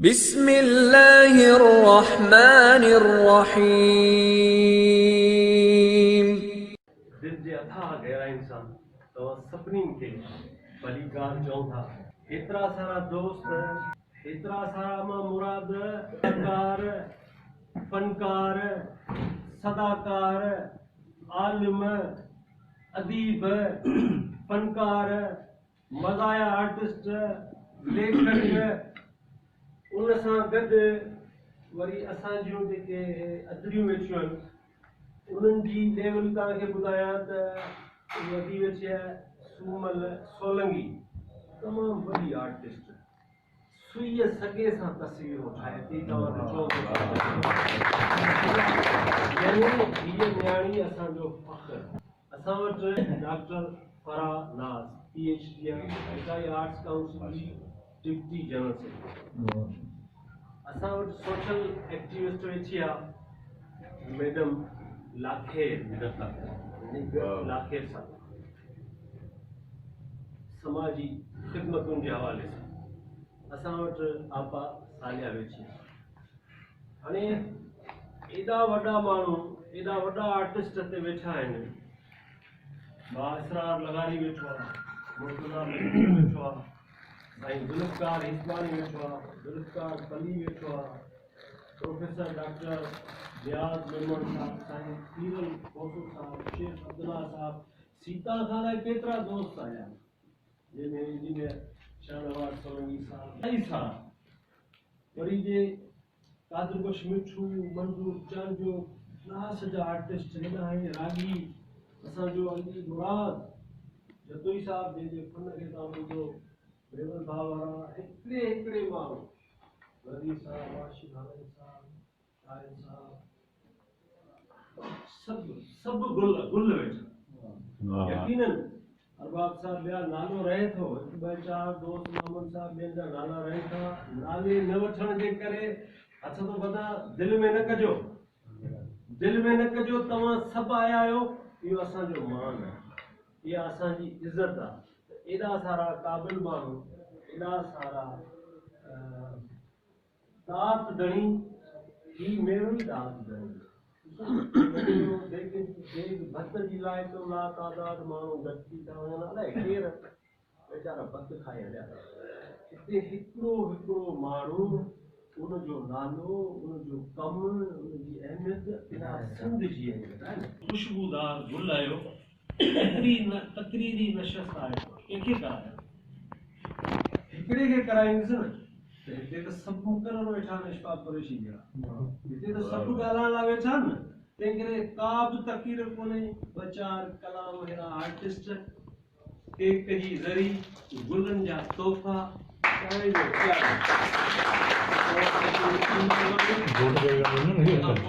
बिस्मिल्लाहिर्रहमानिर्रहीम। दिल जे अथाह गहराइन सां तव्हां सभिनीनि खे भली ॻाल्हि चऊं था। हेतिरा सारा दोस्त, हेतिरा सारा मां मुराद कलाकार, फनकार, सदाकार, आलिम, अदीब, फनकार, मज़ाया आर्टिस्ट, लेखक, उन सां गॾु वरी असां जूं जेके अदड़ियूं वेठियूं आहिनि उन्हनि जी लेवल तव्हांखे ॿुधायां त वधी वेठी आहे सूमल सोलंगी, तमामु वॾी आर्टिस्ट, सुईअ सॻे सां तस्वीरूं ठाहे थी। तव्हां ॾिठो यानी हीअ न्याणी असांजो फ़ख्रु। असां वटि डॉक्टर फराह नाज़ PhD एसआई आर्ट्स काउंसिल जी डिप्टी जनरल सेक्रेटरी। असां वटि सोशल एक्टिविस्ट वेठी आहे मैडम लाखेर सां समाजी ख़िदमतुनि जे हवाले सां। असां वटि आपा सालिया वेठी आहे। हाणे एॾा वॾा माण्हू, एॾा वॾा आर्टिस्ट हिते वेठा आहिनि। बाअसरार लगारी वेठो आहे, मुर्तज़ा वेठो आहे, साईं ज़ुल्फ़कार हिस्मानी वेठो आहे, ज़ुल्फ़कार पली वेठो आहे, प्रोफेसर डॉक्टर रियाज़ मेमन साहब, साईं पीरल खोसू साहब, शेख अब्दुल्ला साहब, सीता खां लाइ केतिरा दोस्त आया, जंहिंमें इंजीनियर शाहनवाज़ सोलंकी साहब, इलाही सारा। वरी जे कादरबख्श मिठू, मंजूर चांजो, क्लास जा आर्टिस्ट हेॾा आहिनि, रागी असांजो अली मुराद जतोई साहब, जंहिंजे फन खे तव्हां ॿुधो, बेवल भाउ वारा हिकिड़े माण्हू, रज़ी साहब, वाशिद हामिद साहब, शाहिद साहब, सभु गुल वेठा। यकीनन अरबाब साहब ॿिया नालो रहे थो, हिकु ॿ चारि दोस्त मोहम्मद साहब ॿियनि जा नाला रहे था। नाले न वठण जे करे हथ तो बदा दिलि में न कजो, दिलि में न कजो। तव्हां सभु आया आहियो, इहो असांजो मान आहे, इहा असांजी इज़त आहे। एॾा सारा क़ाबिल माण्हू, एॾा सारा दात धणी, ही मेरो ई दात धणी। भत जी लाइ तो ला तादाद माण्हू गॾिजी था वञनि, अलाए केरु वीचारा भत खाए हलिया। हिते हिकिड़ो माण्हू, उनजो नालो, उनजो कमु, उनजी अहमियत सिंध जी अहमियत आहे। खुशबूदार गुल आयो, तकरीरी नशस्त आहे, कंहिंखे करायो? हिकिड़े खे कराईंदुसि न, त हिते त सभु मुक़रर वेठा आहिनि इशफाक़ कुरैशी जहिड़ा, हिते त सभु ॻाल्हाइण लाइ वेठा आहिनि न। तंहिं करे का बि तक़रीर कोन्हे, ॿ चारि कलाम अहिड़ा आर्टिस्ट, केक जी ज़री, गुलनि जा तोहफ़ा,